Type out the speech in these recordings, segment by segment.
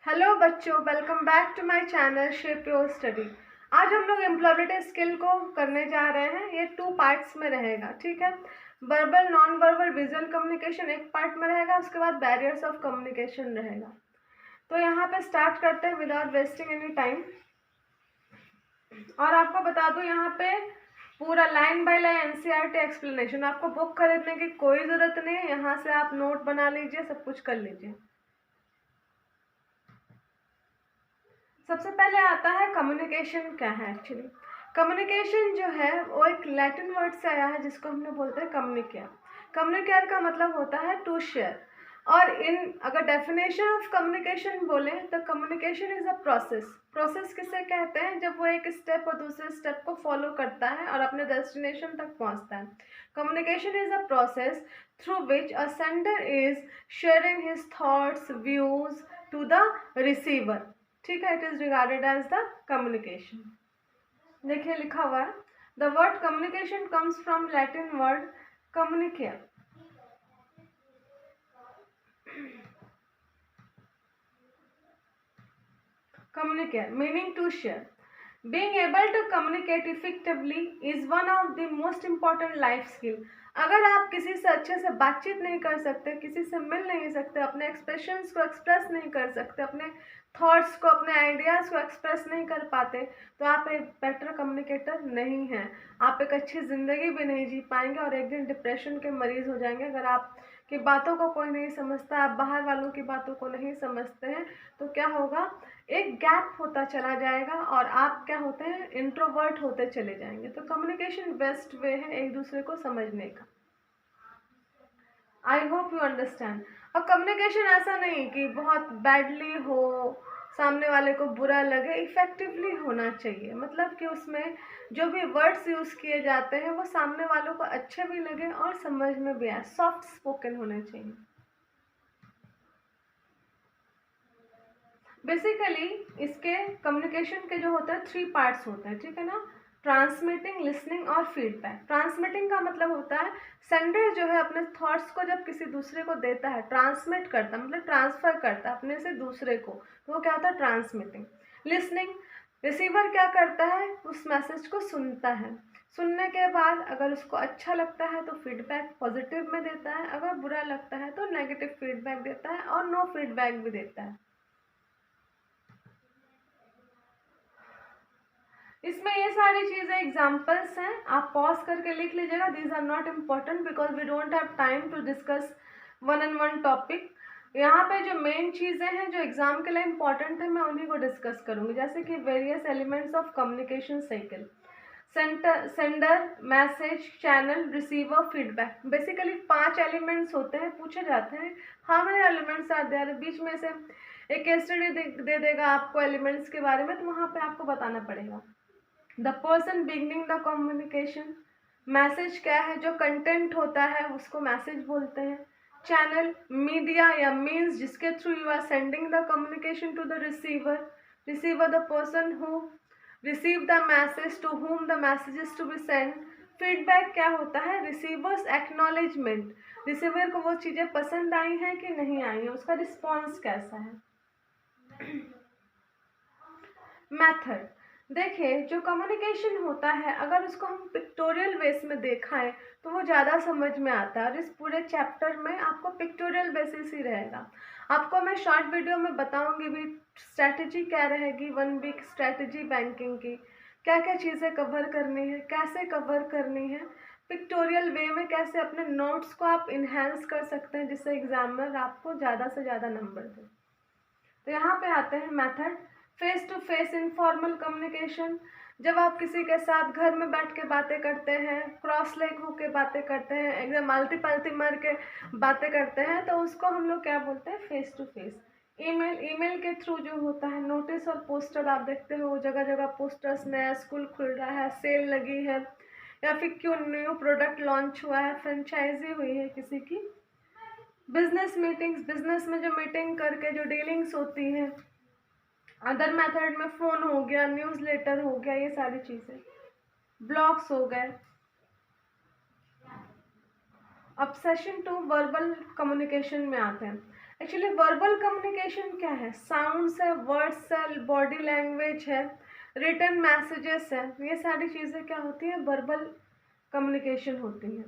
Hello बच्चों, welcome back to my channel shape your study. आज हम लोग एम्प्लॉयबिलिटी स्किल को करने जा रहे हैं। ये 2 पार्ट्स में रहेगा, ठीक है। Verbal, non verbal, visual communication एक पार्ट में रहेगा, उसके बाद बैरियर्स ऑफ कम्युनिकेशन रहेगा। तो यहाँ पे स्टार्ट करते हैं विदाउट वेस्टिंग एनी टाइम। और आपको बता दूँ, यहाँ पे पूरा line by line NCERT explanation. आपको बुक खरीदने की कोई ज़रूरत नहीं है, यहाँ से आप नोट बना लीजिए, सब कुछ कर लीजिए। सबसे पहले आता है कम्युनिकेशन क्या है। एक्चुअली कम्युनिकेशन जो है वो एक लैटिन वर्ड से आया है, जिसको हमने बोलते हैं कम्युनिकेयर। कम्युनिकेयर का मतलब होता है टू शेयर। और अगर डेफिनेशन ऑफ कम्युनिकेशन बोले तो communication is a process. Process किसे कहते हैं? जब वो एक स्टेप और दूसरे स्टेप को फॉलो करता है और अपने डेस्टिनेशन तक पहुंचता है। Communication is a process through which a sender is sharing his thoughts, views to the receiver. ठीक है, it is regarded as the communication. देखिए लिखा हुआ है, the word communication comes from Latin word communicare. Communicate, meaning to share. Being able to communicate effectively is one of the most important life skill. अगर आप किसी से अच्छे से बातचीत नहीं कर सकते, किसी से मिल नहीं सकते, अपने एक्सप्रेशंस को एक्सप्रेस नहीं कर सकते, अपने थॉट्स को, अपने आइडियाज़ को एक्सप्रेस नहीं कर पाते, तो आप एक बेटर कम्युनिकेटर नहीं हैं। आप एक अच्छी ज़िंदगी भी नहीं जी पाएंगे और एक दिन डिप्रेशन के मरीज़ हो जाएंगे। अगर आप की बातों को कोई नहीं समझता, आप बाहर वालों की बातों को नहीं समझते हैं, तो क्या होगा? एक गैप होता चला जाएगा और आप क्या होते हैं? इंट्रोवर्ट होते चले जाएंगे। तो कम्युनिकेशन बेस्ट वे है एक दूसरे को समझने का। I hope you understand. और कम्युनिकेशन ऐसा नहीं कि बहुत बैडली हो, सामने वाले को बुरा लगे, इफेक्टिवली होना चाहिए। मतलब कि उसमें जो भी वर्ड्स यूज़ किए जाते हैं वो सामने वालों को अच्छे भी लगे और समझ में भी आए। सॉफ्ट स्पोकन होने चाहिए। बेसिकली इसके कम्युनिकेशन के जो होते हैं 3 पार्ट्स होते हैं, ठीक है ना। ट्रांसमिटिंग, लिसनिंग और फीडबैक। ट्रांसमिटिंग का मतलब होता है सेंडर जो है अपने थॉट्स को जब किसी दूसरे को देता है, ट्रांसमिट करता है, मतलब ट्रांसफर करता है अपने से दूसरे को, तो वो क्या होता है? ट्रांसमिटिंग। लिसनिंग, रिसीवर क्या करता है? उस मैसेज को सुनता है। सुनने के बाद अगर उसको अच्छा लगता है तो फीडबैक पॉजिटिव में देता है, अगर बुरा लगता है तो नेगेटिव फीडबैक देता है और नो फीडबैक भी देता है। इसमें ये सारी चीज़ें एग्जाम्पल्स हैं, आप पॉज करके लिख लीजिएगा। These are not important because we don't have time to discuss one and one topic. यहाँ पे जो मेन चीज़ें हैं जो एग्जाम के लिए इम्पॉर्टेंट है, मैं उन्हीं को डिस्कस करूँगी। जैसे कि various elements of communication cycle, sender, message, channel, receiver, feedback. Basically 5 elements होते हैं, पूछे जाते हैं how many elements are there. बीच में से एक केस स्टडी दे देगा आपको एलिमेंट्स के बारे में, तो वहाँ पे आपको बताना पड़ेगा। The person beginning the communication. Message क्या है? जो कंटेंट होता है उसको मैसेज बोलते हैं। चैनल, मीडिया या मीन्स जिसके through you are sending the communication to the receiver. Receiver, the person who receive the message to whom the message is to be send. Feedback क्या होता है? रिसीवर्स एक्नॉलेजमेंट, रिसीवर को वो चीज़ें पसंद आई हैं कि नहीं आई हैं, उसका रिस्पॉन्स कैसा है। मेथड, देखिए जो कम्युनिकेशन होता है अगर उसको हम पिक्टोरियल बेस में देखाएं तो वो ज़्यादा समझ में आता है। और इस पूरे चैप्टर में आपको पिक्टोरियल बेसिस ही रहेगा। आपको मैं शॉर्ट वीडियो में बताऊंगी भी स्ट्रैटेजी क्या रहेगी, 1 वीक स्ट्रैटेजी बैंकिंग की, क्या क्या चीज़ें कवर करनी है, कैसे कवर करनी है, पिक्टोरियल वे में कैसे अपने नोट्स को आप इन्हेंस कर सकते हैं जिससे एग्जामिनर आपको ज़्यादा से ज़्यादा नंबर दे। तो यहाँ पे आते हैं method. Face to face informal communication, जब आप किसी के साथ घर में बैठ के बातें करते हैं, क्रॉस लेग होके बातें करते हैं, एकदम आलती पालती मार के बातें करते हैं, तो उसको हम लोग क्या बोलते हैं? Face to face. ईमेल के थ्रू जो होता है, नोटिस और पोस्टर आप देखते हो जगह जगह पोस्टर्स, नया स्कूल खुल रहा है, सेल लगी है, या फिर क्यों न्यू प्रोडक्ट लॉन्च हुआ है, फ्रेंचाइजी हुई है किसी की। बिजनेस मीटिंग्स, बिजनेस में जो मीटिंग करके जो डीलिंग्स होती हैं। अदर मेथड में फ़ोन हो गया, न्यूज़लेटर हो गया, ये सारी चीज़ें, ब्लॉग्स हो गए। अब सेशन 2 वर्बल कम्युनिकेशन में आते हैं। एक्चुअली वर्बल कम्युनिकेशन क्या है? साउंड्स है, वर्ड्स है, बॉडी लैंग्वेज है, रिटन मैसेजेस है, ये सारी चीज़ें क्या होती है? वर्बल कम्युनिकेशन होती है।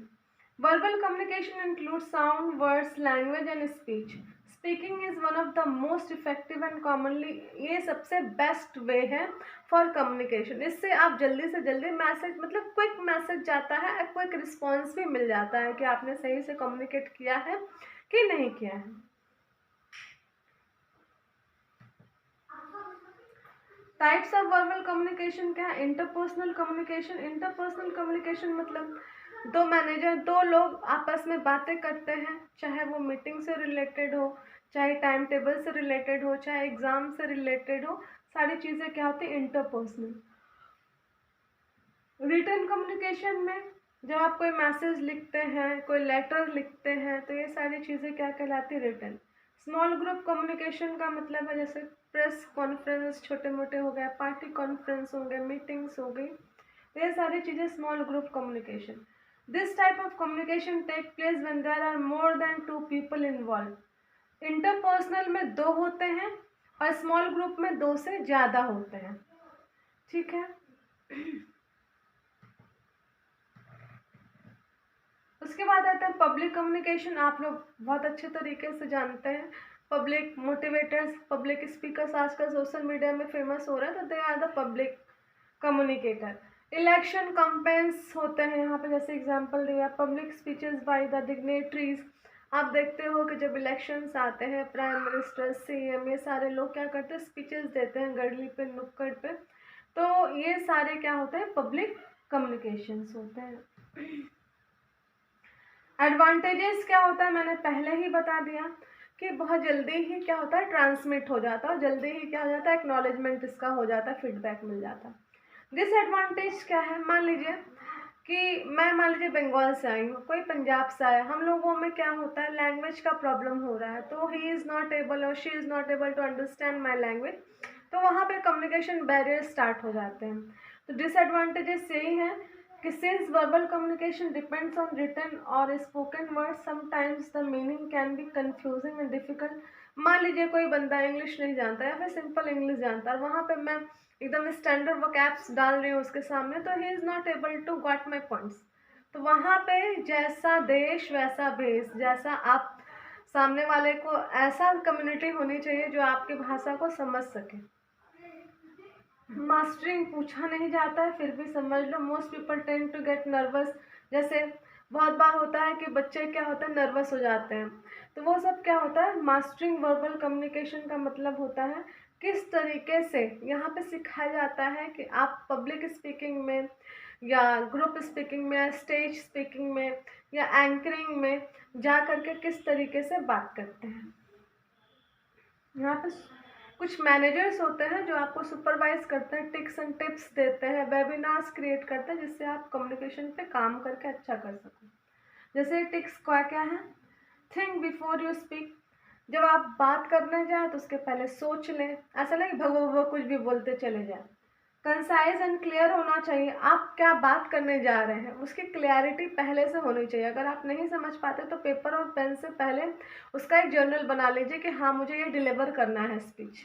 Verbal communication include sound, words, language and speech. Speaking is one of the most effective and commonly, ये सबसे बेस्ट वे है फॉर कम्युनिकेशन। इससे आप जल्दी से जल्दी मैसेज, मतलब क्विक मैसेज जाता है, क्विक रिस्पॉन्स भी मिल जाता है कि आपने सही से कम्युनिकेट किया है कि नहीं किया है। टाइप्स ऑफ वर्बल कम्युनिकेशन क्या है? Interpersonal communication. इंटरपर्सनल कम्युनिकेशन मतलब दो लोग आपस में बातें करते हैं, चाहे वो मीटिंग से रिलेटेड हो, चाहे टाइम टेबल से रिलेटेड हो, चाहे एग्जाम से रिलेटेड हो, सारी चीज़ें क्या होती है? इंटरपर्सनल। रिटन कम्युनिकेशन में जब आप कोई मैसेज लिखते हैं, कोई लेटर लिखते हैं, तो ये सारी चीज़ें क्या कहलाती है? रिटन। स्मॉल ग्रुप कम्युनिकेशन का मतलब है जैसे प्रेस कॉन्फ्रेंस छोटे मोटे हो गए, पार्टी कॉन्फ्रेंस हो गए, मीटिंग्स हो गई, तो ये सारी चीज़ें small group communication. This type of communication take place when there are more than 2 people involve. Interpersonal में 2 होते हैं और स्मॉल ग्रुप में 2 से ज़्यादा होते हैं। ठीक है। उसके बाद आता है पब्लिक कम्युनिकेशन। आप लोग बहुत अच्छे तरीके से जानते हैं, पब्लिक मोटिवेटर्स, पब्लिक स्पीकर्स आजकल सोशल मीडिया में फेमस हो रहे हैं, तो they are the public communicator. Election campaigns होते हैं यहाँ पे, जैसे एग्जांपल दिया public speeches by the dignitaries. आप देखते हो कि जब इलेक्शंस आते हैं, प्राइम मिनिस्टर, सीएम, ये सारे लोग क्या करते हैं? स्पीचेस देते हैं गली पे, नुक्कड़ पे। तो ये सारे क्या होते हैं? पब्लिक कम्युनिकेशंस होते हैं। एडवांटेजेस क्या होता है? मैंने पहले ही बता दिया कि बहुत जल्दी ही क्या होता है? ट्रांसमिट हो जाता है, और जल्दी ही क्या हो जाता है? एक्नॉलेजमेंट इसका हो जाता है, फीडबैक मिल जाता है। डिसएडवांटेज क्या है? मान लीजिए कि मैं मान लीजिए बंगाल से आई हूँ, कोई पंजाब से आया, हम लोगों में क्या होता है? लैंग्वेज का प्रॉब्लम हो रहा है, तो ही इज़ नॉट एबल और she is not able to understand my language, तो वहाँ पे कम्युनिकेशन बैरियर स्टार्ट हो जाते हैं। तो डिसएडवांटेजेस यही है कि since verbal communication depends on written or spoken words, sometimes the meaning can be confusing and difficult। मान लीजिए कोई बंदा इंग्लिश नहीं जानता या फिर सिंपल इंग्लिश जानता है, वहाँ पे मैं एकदम स्टैंडर्ड वोकैब्स डाल रही हूँ उसके सामने, तो he is not able to got my points. तो वहाँ पे जैसा देश वैसा भेष, जैसा आप सामने वाले को, ऐसा कम्युनिटी होनी चाहिए जो आपकी भाषा को समझ सके। मास्टरिंग पूछा नहीं जाता है, फिर भी समझ लो। Most people tend to get nervous. जैसे बहुत बार होता है कि बच्चे क्या होता है? नर्वस हो जाते हैं, तो वो सब क्या होता है? मास्टरिंग वर्बल कम्युनिकेशन का मतलब होता है किस तरीके से यहाँ पे सिखाया जाता है कि आप पब्लिक स्पीकिंग में या ग्रुप स्पीकिंग में या स्टेज स्पीकिंग में या एंकरिंग में जा करके किस तरीके से बात करते हैं। यहाँ पे कुछ मैनेजर्स होते हैं जो आपको सुपरवाइज करते हैं, टिक्स एंड टिप्स देते हैं, वेबिनार्स क्रिएट करते हैं जिससे आप कम्युनिकेशन पे काम करके अच्छा कर सको। जैसे टिक्स क्या क्या है? Think before you speak. जब आप बात करने जाए तो उसके पहले सोच लें, ऐसा नहीं भगो कुछ भी बोलते चले जाए। कंसाइज एंड क्लियर होना चाहिए, आप क्या बात करने जा रहे हैं उसकी क्लैरिटी पहले से होनी चाहिए। अगर आप नहीं समझ पाते तो पेपर और पेन से पहले उसका एक जर्नल बना लीजिए कि हाँ मुझे ये डिलीवर करना है speech.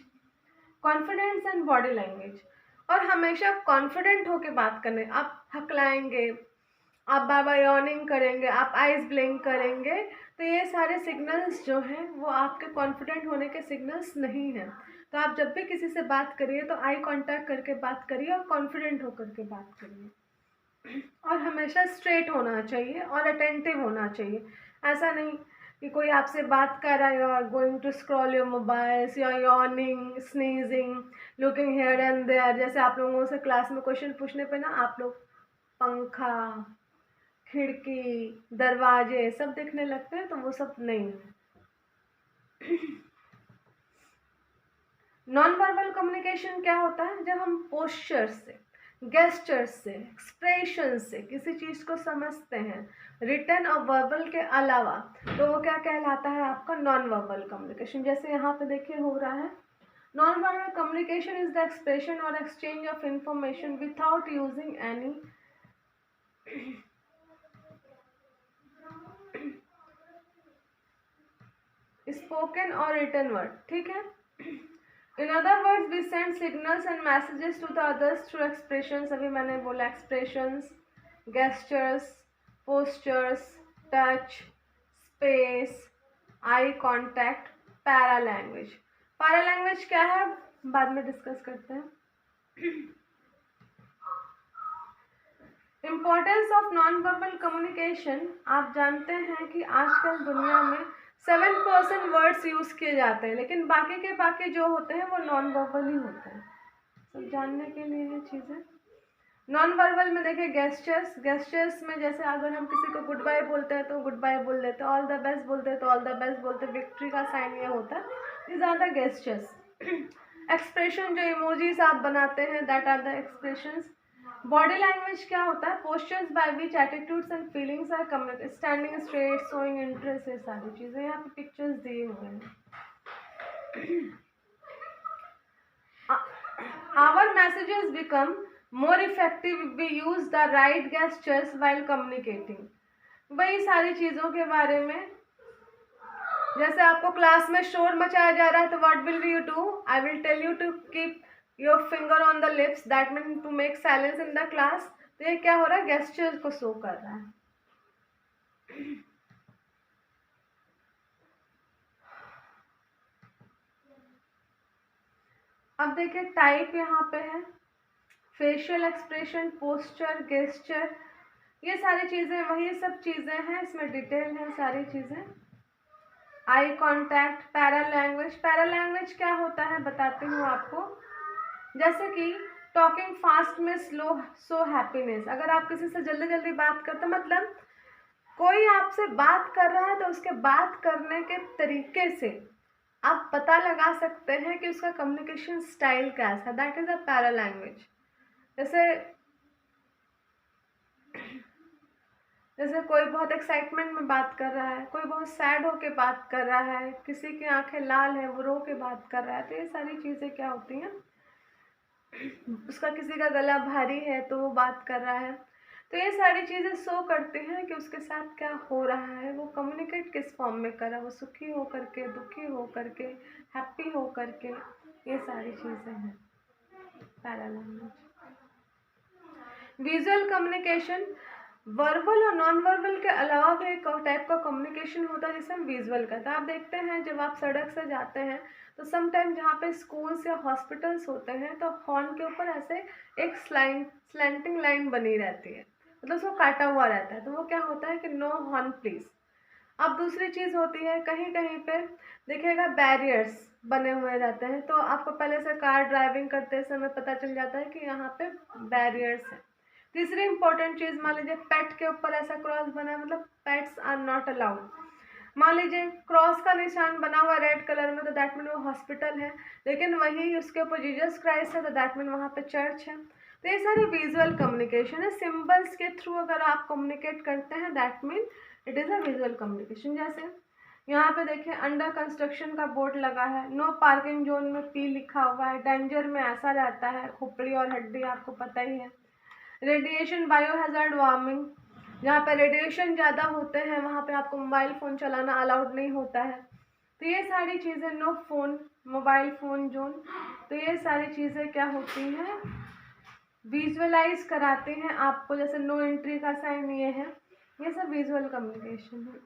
Confidence and body language, और हमेशा कॉन्फिडेंट होकर बात करने, आप हकलाएंगे, आप बार बार यॉर्निंग करेंगे, आप आइज ब्लिंक करेंगे, तो ये सारे सिग्नल्स जो हैं वो आपके कॉन्फिडेंट होने के सिग्नल्स नहीं हैं। तो आप जब भी किसी से बात करिए तो आई कांटेक्ट करके बात करिए और कॉन्फिडेंट होकर के बात करिए, और हमेशा स्ट्रेट होना चाहिए और अटेंटिव होना चाहिए। ऐसा नहीं कि कोई आपसे बात कर रहा है, you are going to scroll your mobiles, you are yawning, sneezing, looking here and there. जैसे आप लोगों से क्लास में क्वेश्चन पूछने पे ना आप लोग पंखा, खिड़की, दरवाजे सब दिखने लगते हैं, तो वो सब नहीं है। नॉन वर्बल कम्युनिकेशन क्या होता है? जब हम पोस्चर से, गेस्चर से, एक्सप्रेशन से किसी चीज़ को समझते हैं रिटन और वर्बल के अलावा, तो वो क्या कहलाता है? आपका नॉन वर्बल कम्युनिकेशन। जैसे यहाँ पे देखिए हो रहा है, non verbal communication is the expression और exchange of information without using any spoken और रिटन वर्ड, ठीक है। In other words we send signals and messages to the others through expressions. अभी मैंने बोला expressions, gestures, postures, touch, space, eye contact, paralanguage. Paralanguage क्या है बाद में डिस्कस करते हैं। Importance of non verbal communication. आप जानते हैं कि आजकल दुनिया में 7% वर्ड्स यूज़ किए जाते हैं, लेकिन बाकी जो होते हैं वो नॉन वर्बल ही होते हैं। सब जानने के लिए ये चीज़ें। नॉन वर्बल में देखिए गेस्चर्स में जैसे अगर हम किसी को गुड बाय बोलते हैं तो गुड बाय बोल देते हैं, ऑल द बेस्ट बोलते हैं तो ऑल द बेस्ट बोलते हैं, विक्ट्री का साइन ये होता है, these are the gestures. Expression जो इमोजीज आप बनाते हैं, that are the expressions. Body language क्या होता है? Postures by which attitudes and feelings are communicated, standing straight, showing interest, ये सारी चीज़ें यहाँ पे पिक्चर्स दिए हुए हैं। Our messages become more effective if we use the right gestures while communicating। वही सारी चीज़ों के बारे में, जैसे आपको क्लास में शोर मचाया जा रहा है तो what will you do? I will tell you to keep your finger on the lips, that means to make silence in the class। तो ये क्या हो रहा है? गेस्चर को शो कर रहा है। अब देखिए टाइप यहाँ पे है, फेशियल एक्सप्रेशन, पोस्चर, गेस्चर, ये सारी चीज़ें वही सब चीज़ें हैं, इसमें डिटेल है सारी चीज़ें। आई contact, paralanguage. Paralanguage क्या होता है बताती हूँ आपको। जैसे कि टॉकिंग फास्ट में स्लो सो हैप्पीनेस। अगर आप किसी से जल्दी जल्दी बात करते, मतलब कोई आपसे बात कर रहा है तो उसके बात करने के तरीके से आप पता लगा सकते हैं कि उसका कम्युनिकेशन स्टाइल कैसा है, that is a para language. जैसे कोई बहुत एक्साइटमेंट में बात कर रहा है, कोई बहुत सैड होके बात कर रहा है, किसी की आंखें लाल है वो रो के बात कर रहा है, तो ये सारी चीज़ें क्या होती हैं, उसका किसी का गला भारी है तो वो बात कर रहा है, तो ये सारी चीज़ें शो करती हैं कि उसके साथ क्या हो रहा है, वो कम्युनिकेट किस फॉर्म में कर रहा है, वो सुखी हो करके, दुखी हो करके, हैप्पी हो करके, ये सारी चीज़ें हैं para language. Visual communication, verbal और नॉन वर्बल के अलावा भी एक टाइप का कम्युनिकेशन होता है जिसे हम विजुअल कहते हैं। आप देखते हैं जब आप सड़क से जाते हैं तो समटाइम जहाँ पे स्कूल्स या हॉस्पिटल्स होते हैं तो हॉर्न के ऊपर ऐसे एक स्लैंटिंग लाइन बनी रहती है, मतलब उसको काटा हुआ रहता है, तो वो क्या होता है कि नो हॉर्न प्लीज़। अब दूसरी चीज़ होती है, कहीं कहीं पे देखिएगा बैरियर्स बने हुए रहते हैं, तो आपको पहले से कार ड्राइविंग करते समय पता चल जाता है कि यहाँ पे बैरियर्स हैं। तीसरी इंपॉर्टेंट चीज़, मान लीजिए पेट के ऊपर ऐसा क्रॉस बना है, मतलब पेट्स आर नॉट अलाउड। मान लीजिए क्रॉस का निशान बना हुआ रेड कलर में, तो दैट मीन वो हॉस्पिटल है, लेकिन वही उसके ऊपर जीसस क्राइस्ट है तो दैट मीन वहाँ पे चर्च है। तो ये सारी विजुअल कम्युनिकेशन है, सिम्बल्स के थ्रू अगर आप कम्युनिकेट करते हैं that mean it is a visual communication. जैसे यहाँ पे देखिए अंडर कंस्ट्रक्शन का बोर्ड लगा है, नो पार्किंग जोन में पी लिखा हुआ है, डेंजर में ऐसा रहता है, खोपड़ी और हड्डी आपको पता ही है। रेडिएशन, बायोहैज़ार्ड, वार्मिंग, जहाँ पे रेडिएशन ज़्यादा होते हैं वहाँ पे आपको मोबाइल फ़ोन चलाना अलाउड नहीं होता है। तो ये सारी चीज़ें, no phone, mobile phone zone, तो ये सारी चीज़ें क्या होती हैं, विजुअलाइज कराते हैं आपको। जैसे नो एंट्री का साइन ये है, ये सब विजुअल कम्युनिकेशन है।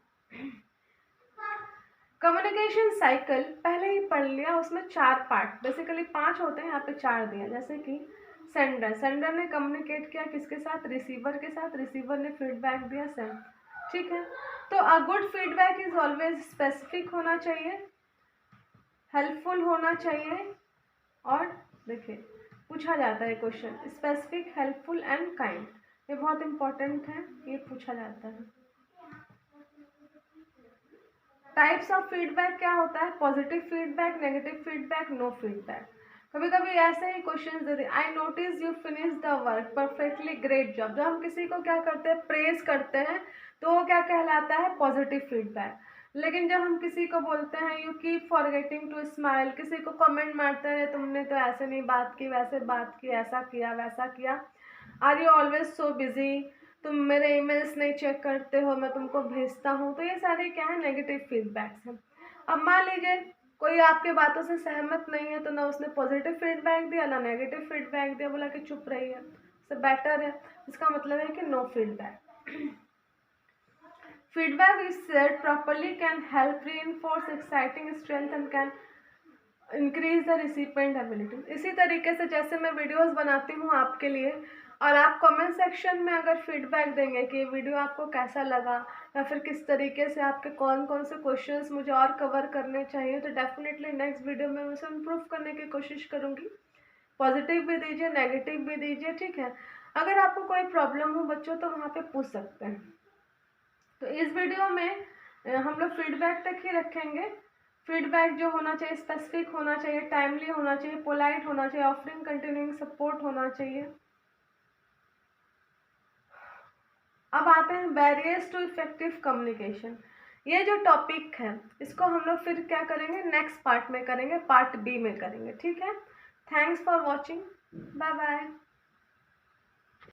कम्युनिकेशन साइकिल पहले ही पढ़ लिया, उसमें 4 पार्ट, बेसिकली 5 होते हैं, यहाँ पे 4 दिया। जैसे कि सेंडर ने कम्युनिकेट किया किसके साथ, रिसीवर के साथ, रिसीवर ने फीडबैक दिया, सेंड, ठीक है। तो a good feedback is always specific होना चाहिए, हेल्पफुल होना चाहिए, और देखिए पूछा जाता है question, specific, helpful and kind, ये बहुत इंपॉर्टेंट है, ये पूछा जाता है। टाइप्स ऑफ फीडबैक क्या होता है, positive feedback, negative feedback, no feedback. कभी कभी ऐसे ही क्वेश्चन देते, I notice you finish the work perfectly, great job. जब हम किसी को क्या करते हैं, प्रेज करते हैं, तो वो क्या कहलाता है, पॉजिटिव फीडबैक। लेकिन जब हम किसी को बोलते हैं you keep forgetting to smile, किसी को कमेंट मारते हैं तुमने तो ऐसे नहीं बात की, वैसे बात की, ऐसा किया वैसा किया, are you always so busy, तुम मेरे ईमेल्स नहीं चेक करते हो, मैं तुमको भेजता हूँ, तो ये सारे क्या है, नेगेटिव फीडबैक्स हैं। अब मान लीजिए कोई आपके बातों से सहमत नहीं है, तो ना उसने पॉजिटिव फीडबैक दिया ना नेगेटिव फीडबैक दिया, बोला कि चुप रही है, तो बेटर है, इसका मतलब है कि no feedback. Feedback is said properly can help reinforce exciting strength and can increase the recipient ability. इसी तरीके से जैसे मैं वीडियोस बनाती हूँ आपके लिए, और आप कमेंट सेक्शन में अगर फीडबैक देंगे कि ये वीडियो आपको कैसा लगा, या फिर किस तरीके से आपके कौन कौन से क्वेश्चंस मुझे और कवर करने चाहिए, तो डेफिनेटली नेक्स्ट वीडियो में मैं उसे इम्प्रूव करने की कोशिश करूँगी। पॉजिटिव भी दीजिए, नेगेटिव भी दीजिए, ठीक है। अगर आपको कोई प्रॉब्लम हो बच्चों, तो वहाँ पे पूछ सकते हैं। तो इस वीडियो में हम लोग फीडबैक तक ही रखेंगे। फीडबैक जो होना चाहिए स्पेसिफिक होना चाहिए, टाइमली होना चाहिए, पोलाइट होना चाहिए, ऑफरिंग कंटिन्यूइंग सपोर्ट होना चाहिए। अब आते हैं बैरियर्स टू इफेक्टिव कम्युनिकेशन। ये जो टॉपिक है इसको हम लोग फिर क्या करेंगे, नेक्स्ट पार्ट में करेंगे, पार्ट बी में करेंगे, ठीक है। Thanks for watching, bye bye.